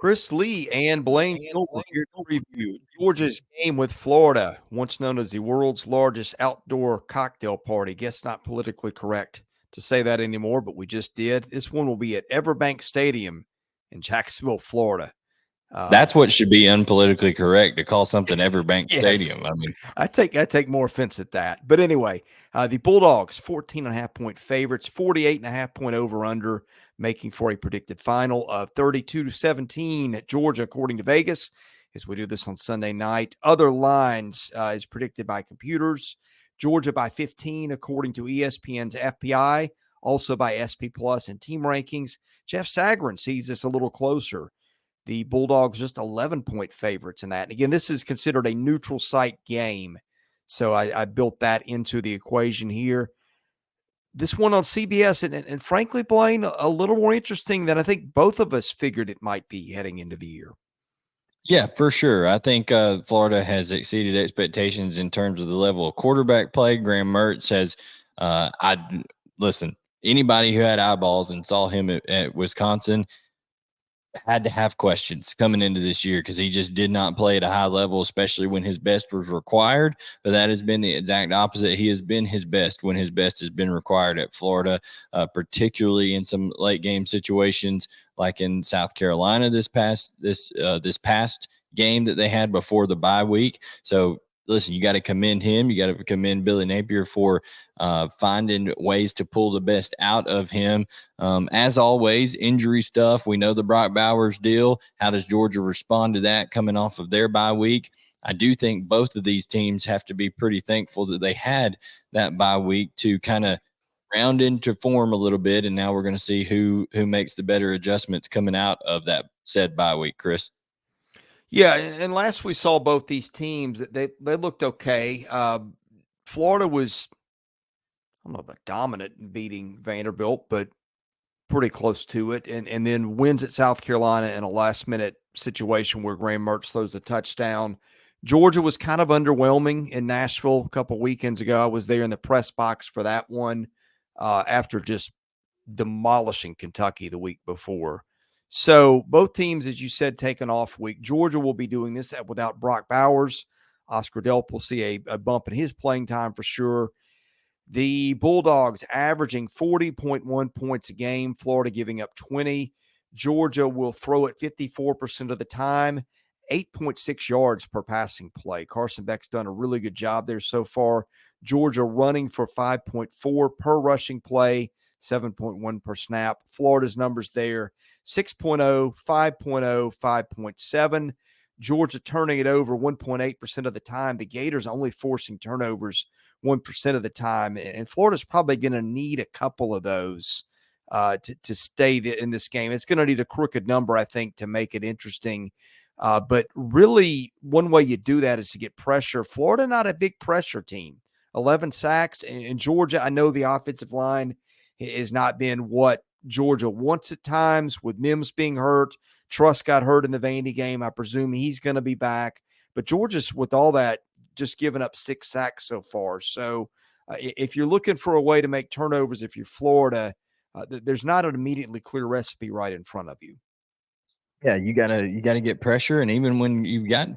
Chris Lee and Blayne Gilmer here to review Georgia's game with Florida, once known as the world's largest outdoor cocktail party. Guess not politically correct to say that anymore, but we just did. This one will be at EverBank Stadium in Jacksonville, Florida. That's what should be unpolitically correct, to call something EverBank Yes, Stadium. I mean, I take more offense at that. But anyway, the Bulldogs, 14.5-point favorites, 48.5-point over-under, making for a predicted final of 32-17 at Georgia, according to Vegas, as we do this on Sunday night. Other lines is predicted by computers. Georgia by 15, according to ESPN's FPI, also by SP Plus and Team Rankings. Jeff Sagarin sees this a little closer. The Bulldogs just 11-point favorites in that. And again, this is considered a neutral site game. So I built that into the equation here. This one on CBS, and frankly, Blayne, a little more interesting than I think both of us figured it might be heading into the year. yeah, for sure. I think Florida has exceeded expectations in terms of the level of quarterback play. Graham Mertz has, listen, anybody who had eyeballs and saw him at Wisconsin had to have questions coming into this year, because he just did not play at a high level, especially when his best was required. But that has been the exact opposite. He has been his best when his best has been required at Florida, particularly in some late game situations, like in South Carolina this past game that they had before the bye week. So listen, you got to commend him. You got to commend Billy Napier for finding ways to pull the best out of him. As always, injury stuff. We know the Brock Bowers deal. How does Georgia respond to that coming off of their bye week? I do think both of these teams have to be pretty thankful that they had that bye week to kind of round into form a little bit. And now we're going to see who makes the better adjustments coming out of that said bye week, Chris. Yeah, and last we saw both these teams, they looked okay. Florida was, I don't know about dominant in beating Vanderbilt, but pretty close to it. And then wins at South Carolina in a last-minute situation where Graham Mertz throws a touchdown. Georgia was kind of underwhelming in Nashville a couple weekends ago. I was there in the press box for that one after just demolishing Kentucky the week before. So both teams, as you said, take an off week. Georgia will be doing this without Brock Bowers. Oscar Delp will see a bump in his playing time for sure. The Bulldogs averaging 40.1 points a game, Florida giving up 20. Georgia will throw it 54% of the time, 8.6 yards per passing play. Carson Beck's done a really good job there so far. Georgia running for 5.4 per rushing play, 7.1 per snap. Florida's numbers there, 6.0, 5.0, 5.7. Georgia turning it over 1.8% of the time. The Gators only forcing turnovers 1% of the time. And Florida's probably going to need a couple of those to stay in this game. It's going to need a crooked number, I think, to make it interesting. But really, one way you do that is to get pressure. Florida, not a big pressure team. 11 sacks. And Georgia, I know the offensive line has not been what Georgia wants at times, with Mims being hurt. Truss got hurt in the Vandy game. I presume he's going to be back. But Georgia's, with all that, just given up 6 sacks so far. So if you're looking for a way to make turnovers, if you're Florida, there's not an immediately clear recipe right in front of you. Yeah, you gotta get pressure. And even when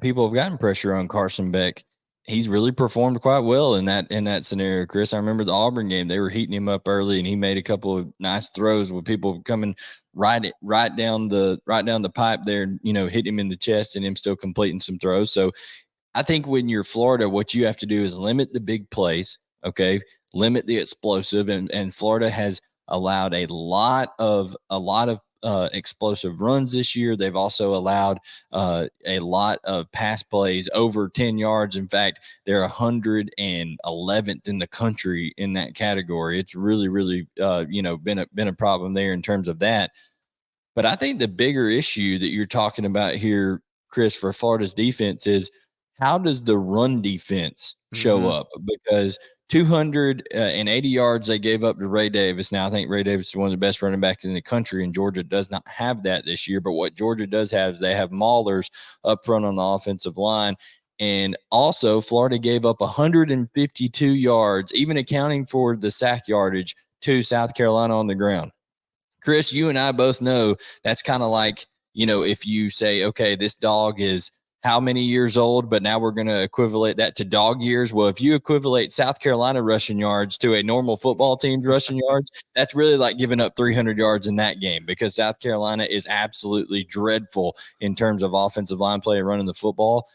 people have gotten pressure on Carson Beck, he's really performed quite well in that scenario, Chris. I remember the Auburn game; they were heating him up early, and he made a couple of nice throws with people coming right down the pipe there, hitting him in the chest, and him still completing some throws. So I think when you're Florida, what you have to do is limit the big plays, okay? Limit the explosive, and Florida has allowed a lot of explosive runs this year. They've also allowed a lot of pass plays over 10 yards. In fact, they're 111th in the country in that category. It's really, really, been a problem there in terms of that. But I think the bigger issue that you're talking about here, Chris, for Florida's defense is, how does the run defense show up? Because 280 yards they gave up to Ray Davis. Now, I think Ray Davis is one of the best running backs in the country, and Georgia does not have that this year. But what Georgia does have is they have maulers up front on the offensive line. And also, Florida gave up 152 yards, even accounting for the sack yardage, to South Carolina on the ground. Chris, you and I both know that's kind of like if you say, okay, this dog is how many years old, but now we're going to equivalent that to dog years. Well, if you equivalent South Carolina rushing yards to a normal football team's rushing yards, that's really like giving up 300 yards in that game, because South Carolina is absolutely dreadful in terms of offensive line play and running the football.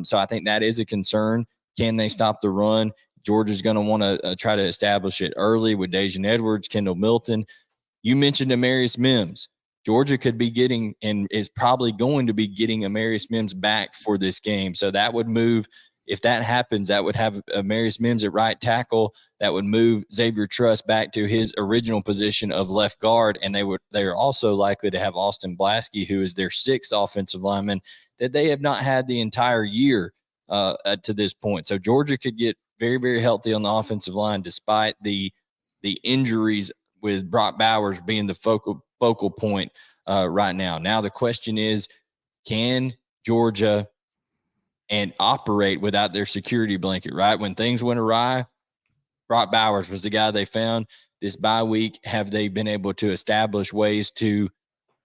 So I think that is a concern. Can they stop the run? Georgia's going to want to try to establish it early with Dejan Edwards, Kendall Milton. You mentioned Amarius Mims. Georgia could be getting, and is probably going to be getting, Amarius Mims back for this game. So that would move, if that happens, that would have Amarius Mims at right tackle. That would move Xavier Truss back to his original position of left guard. And they are also likely to have Austin Blasky, who is their 6th offensive lineman that they have not had the entire year to this point. So Georgia could get very, very healthy on the offensive line, despite the injuries, with Brock Bowers being the focal point right now. Now the question is, can Georgia and operate without their security blanket, right? When things went awry, Brock Bowers was the guy they found. This bye week, have they been able to establish ways to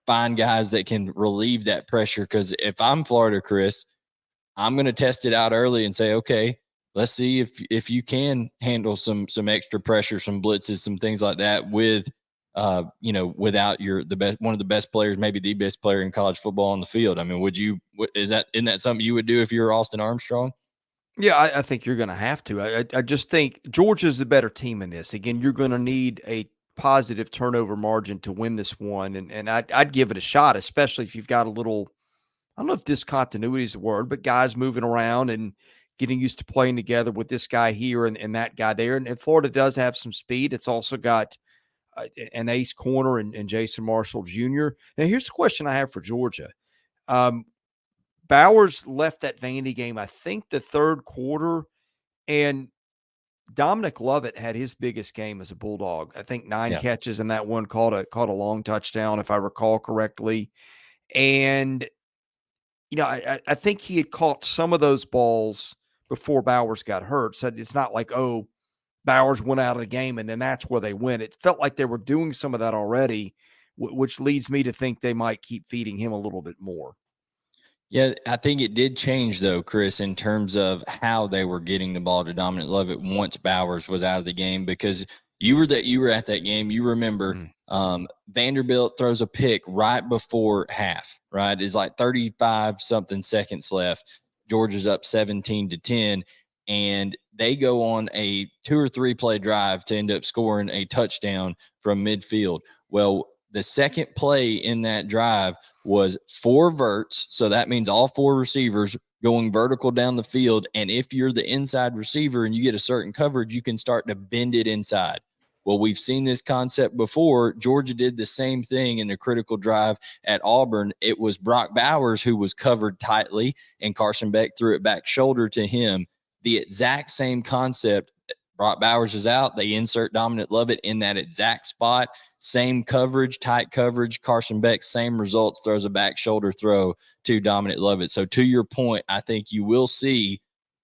find guys that can relieve that pressure? Because if I'm Florida, Chris, I'm going to test it out early and say, okay, let's see if you can handle some extra pressure, some blitzes, some things like that with, without one of the best players, maybe the best player in college football on the field. I mean, isn't that something you would do if you were Austin Armstrong? Yeah, I think you're going to have to. I just think Georgia's the better team in this. Again, you're going to need a positive turnover margin to win this one, and I'd give it a shot, especially if you've got a little, I don't know if discontinuity is the word, but guys moving around and getting used to playing together with this guy here and that guy there. And Florida does have some speed. It's also got an ace corner and Jason Marshall Jr. Now, here's the question I have for Georgia. Bowers left that Vandy game, I think, the 3rd quarter, and Dominic Lovett had his biggest game as a Bulldog. I think 9 catches in that one, caught a long touchdown, if I recall correctly. And I think he had caught some of those balls before Bowers got hurt. So it's not like, oh, Bowers went out of the game and then that's where they win. It felt like they were doing some of that already, which leads me to think they might keep feeding him a little bit more. Yeah, I think it did change, though, Chris, in terms of how they were getting the ball to Dominic Lovett once Bowers was out of the game, because you were at that game. You remember Vanderbilt throws a pick right before half, right? It's like 35-something seconds left. Georgia's up 17-10, and they go on a 2 or 3 play drive to end up scoring a touchdown from midfield. Well, the second play in that drive was 4 verts. So that means all 4 receivers going vertical down the field. And if you're the inside receiver and you get a certain coverage, you can start to bend it inside. Well, we've seen this concept before. Georgia did the same thing in a critical drive at Auburn. It was Brock Bowers who was covered tightly, and Carson Beck threw it back shoulder to him. The exact same concept. Brock Bowers is out. They insert Dominic Lovett in that exact spot. Same coverage, tight coverage. Carson Beck, same results, throws a back shoulder throw to Dominic Lovett. So to your point, I think you will see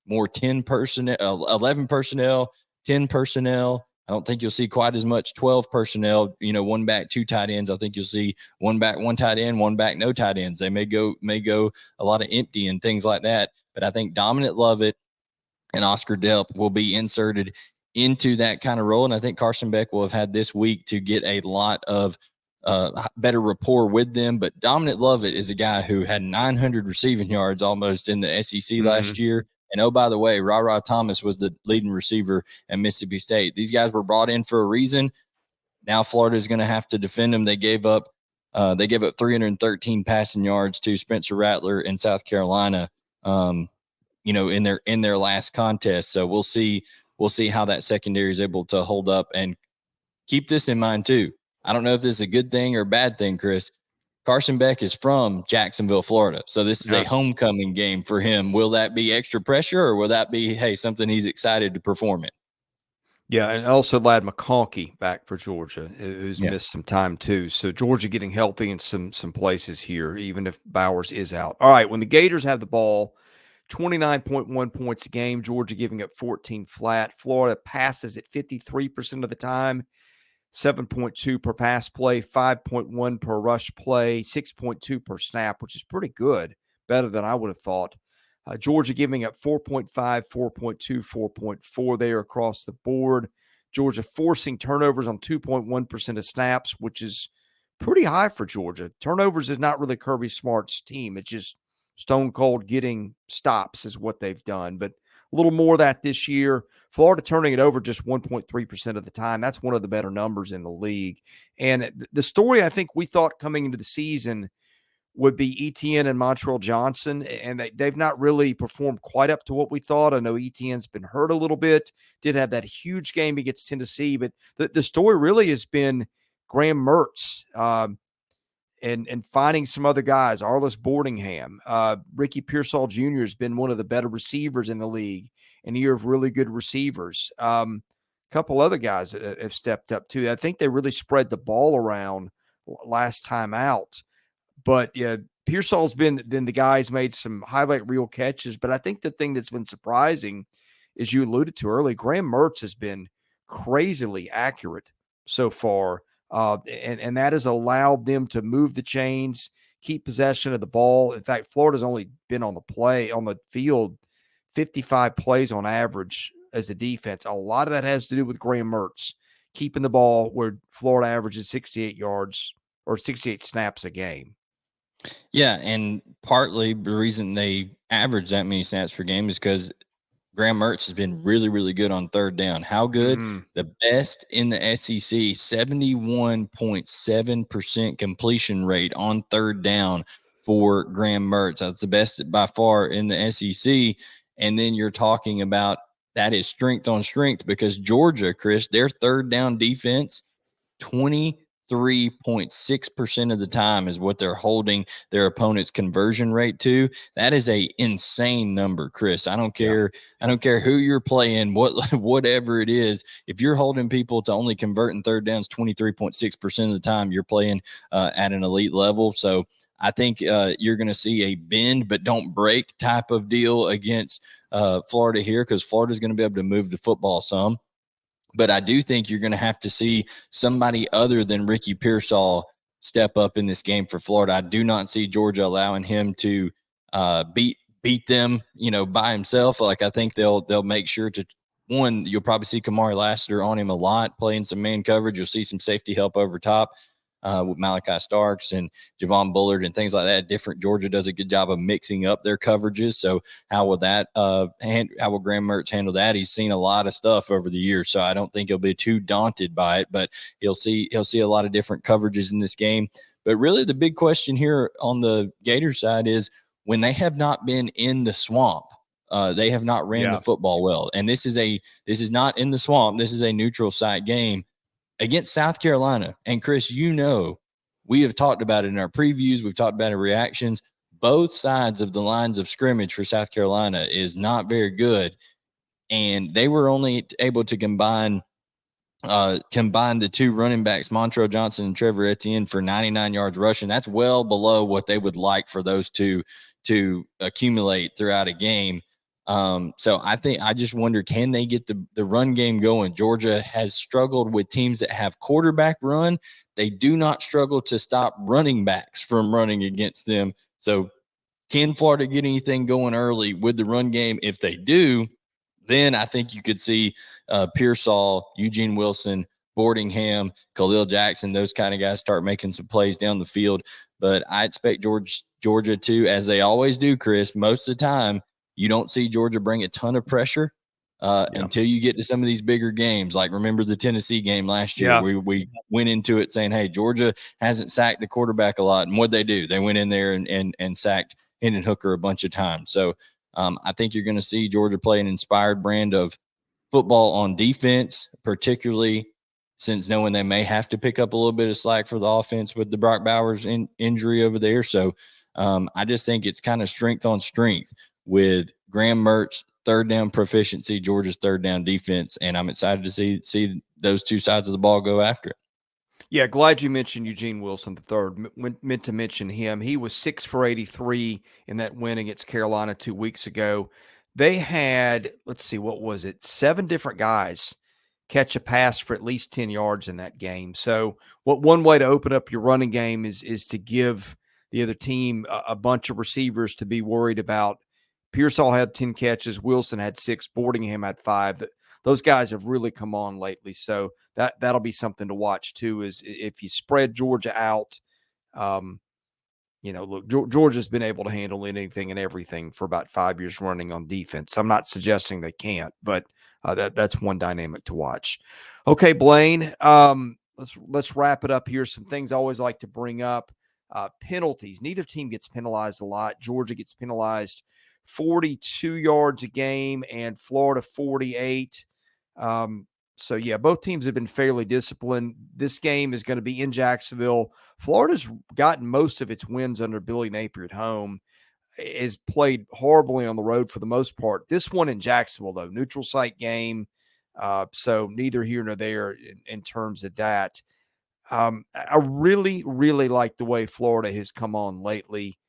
more 10 personnel, 11 personnel, 10 personnel. I don't think you'll see quite as much 12 personnel, 1 back, 2 tight ends. I think you'll see 1 back, 1 tight end, 1 back, no tight ends. They may go a lot of empty and things like that. But I think Dominic Lovett and Oscar Delp will be inserted into that kind of role. And I think Carson Beck will have had this week to get a lot of better rapport with them. But Dominic Lovett is a guy who had 900 receiving yards almost in the SEC last year. And oh, by the way, Ra Thomas was the leading receiver at Mississippi State. These guys were brought in for a reason. Now Florida is going to have to defend them. They gave up 313 passing yards to Spencer Rattler in South Carolina. In their last contest. So we'll see how that secondary is able to hold up. And keep this in mind too. I don't know if this is a good thing or a bad thing, Chris. Carson Beck is from Jacksonville, Florida. So this is a homecoming game for him. Will that be extra pressure, or will that be, hey, something he's excited to perform in? Yeah, and also Ladd McConkey back for Georgia, who's missed some time too. So Georgia getting healthy in some places here, even if Bowers is out. All right, when the Gators have the ball, 29.1 points a game, Georgia giving up 14 flat. Florida passes at 53% of the time, 7.2 per pass play, 5.1 per rush play, 6.2 per snap, which is pretty good, better than I would have thought. Georgia giving up 4.5, 4.2, 4.4 there across the board. Georgia forcing turnovers on 2.1% of snaps, which is pretty high for Georgia. Turnovers is not really Kirby Smart's team. It's just stone cold getting stops is what they've done. But a little more of that this year. Florida turning it over just 1.3% of the time. That's one of the better numbers in the league. And the story I think we thought coming into the season would be Etienne and Montreal Johnson, and they've not really performed quite up to what we thought. I know Etienne's been hurt a little bit, did have that huge game against Tennessee, but the story really has been Graham Mertz and finding some other guys. Arliss Boardingham, Ricky Pearsall Jr. has been one of the better receivers in the league, and a year of really good receivers. A couple other guys have stepped up too. I think they really spread the ball around last time out. But yeah, Pearsall's been the guy who's made some highlight reel catches. But I think the thing that's been surprising, as you alluded to earlier, Graham Mertz has been crazily accurate so far. And that has allowed them to move the chains, keep possession of the ball. In fact, Florida's only been on the field 55 plays on average as a defense. A lot of that has to do with Graham Mertz keeping the ball where Florida averages 68 yards or 68 snaps a game. Yeah, and partly the reason they average that many snaps per game is because Graham Mertz has been really, really good on third down. How good? Mm-hmm. The best in the SEC, 71.7% completion rate on third down for Graham Mertz. That's the best by far in the SEC. And then you're talking about that is strength on strength because Georgia, Chris, their third down defense, 23.6% of the time is what they're holding their opponent's conversion rate to. That is a insane number, Chris. I don't care. Yeah. I don't care who you're playing, whatever it is. If you're holding people to only converting third downs 23.6% of the time, you're playing at an elite level. So I think you're going to see a bend but don't break type of deal against Florida here because Florida's going to be able to move the football some. But I do think you're going to have to see somebody other than Ricky Pearsall step up in this game for Florida. I do not see Georgia allowing him to beat them, by himself. Like I think they'll make sure to one. You'll probably see Kamari Lassiter on him a lot, playing some man coverage. You'll see some safety help over top with Malachi Starks and Javon Bullard and things like that. Georgia does a good job of mixing up their coverages. So how will Graham Mertz handle that? He's seen a lot of stuff over the years, so I don't think he'll be too daunted by it, but he'll see a lot of different coverages in this game. But really the big question here on the Gator side is when they have not been in the swamp, they have not ran the football well. And this is not in the swamp. This is a neutral site game against South Carolina. And Chris, we have talked about it in our previews. We've talked about it in reactions. Both sides of the lines of scrimmage for South Carolina is not very good. And they were only able to combine the two running backs, Montreal Johnson and Trevor Etienne, for 99 yards rushing. That's well below what they would like for those two to accumulate throughout a game. So I just wonder, can they get the run game going? Georgia has struggled with teams that have quarterback run. They do not struggle to stop running backs from running against them. So can Florida get anything going early with the run game? If they do, then I think you could see Pearsall, Eugene Wilson, Boardingham, Khalil Jackson, those kind of guys start making some plays down the field. But I expect Georgia to, as they always do, Chris, most of the time, you don't see Georgia bring a ton of pressure until you get to some of these bigger games. Like remember the Tennessee game last year. We went into it saying, hey, Georgia hasn't sacked the quarterback a lot. And what'd they do? They went in there and sacked Hendon Hooker a bunch of times. So I think you're going to see Georgia play an inspired brand of football on defense, particularly since knowing they may have to pick up a little bit of slack for the offense with the Brock Bowers injury over there. So I just think it's kind of strength on strength with Graham Mertz, third down proficiency, Georgia's third down defense. And I'm excited to see those two sides of the ball go after it. Yeah, glad you mentioned Eugene Wilson the third. Meant to mention him. He was 6 for 83 in that win against Carolina 2 weeks ago. They had, let's see, what was it? 7 different guys catch a pass for at least 10 yards in that game. So one way to open up your running game is to give the other team a bunch of receivers to be worried about. Pearsall had 10 catches. Wilson had 6. Boardingham had 5. Those guys have really come on lately. So that'll be something to watch too, is if you spread Georgia out. Look, Georgia's been able to handle anything and everything for about 5 years running on defense. I'm not suggesting they can't, but that's one dynamic to watch. Okay, Blayne, let's wrap it up here. Some things I always like to bring up. Penalties. Neither team gets penalized a lot. Georgia gets penalized 42 yards a game and Florida 48. So, yeah, both teams have been fairly disciplined. This game is going to be in Jacksonville. Florida's gotten most of its wins under Billy Napier at home, is played horribly on the road for the most part. This one in Jacksonville, though, neutral site game. So neither here nor there in terms of that. I really, really like the way Florida has come on lately.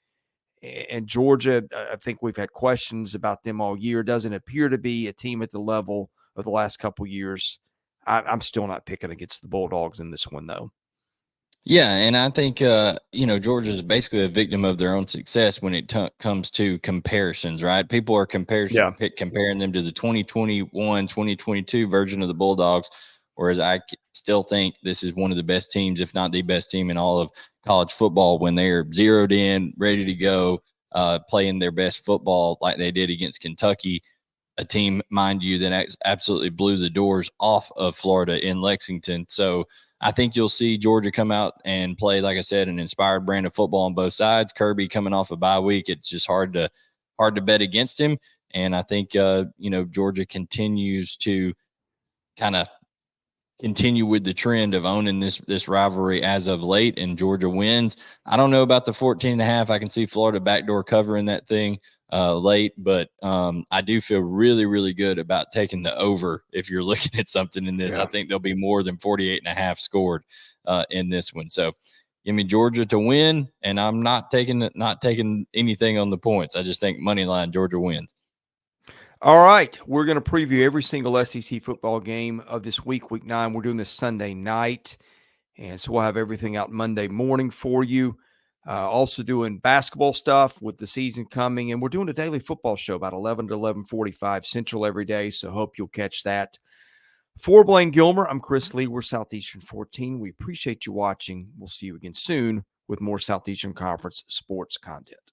And Georgia, I think we've had questions about them all year. Doesn't appear to be a team at the level of the last couple of years. I'm still not picking against the Bulldogs in this one, though. Yeah, and I think, Georgia is basically a victim of their own success when it comes to comparisons, right? People are comparing them to the 2021, 2022 version of the Bulldogs, whereas I still think this is one of the best teams, if not the best team in all of college football, when they're zeroed in, ready to go, playing their best football like they did against Kentucky, a team, mind you, that absolutely blew the doors off of Florida in Lexington. So I think you'll see Georgia come out and play, like I said, an inspired brand of football on both sides. Kirby coming off a bye week, it's just hard to bet against him. And I think, Georgia continues to kind of continue with the trend of owning this rivalry as of late, and Georgia wins. I don't know about the 14.5. I can see Florida backdoor covering that thing late, but I do feel really, really good about taking the over if you're looking at something in this. Yeah. I think there'll be more than 48.5 scored in this one. So give me Georgia to win, and I'm not taking anything on the points. I just think money line Georgia wins. All right, we're going to preview every single SEC football game of this week, week 9. We're doing this Sunday night, and so we'll have everything out Monday morning for you. Also doing basketball stuff with the season coming, and we're doing a daily football show about 11 to 11:45 Central every day, so hope you'll catch that. For Blayne Gilmer, I'm Chris Lee. We're Southeastern 14. We appreciate you watching. We'll see you again soon with more Southeastern Conference sports content.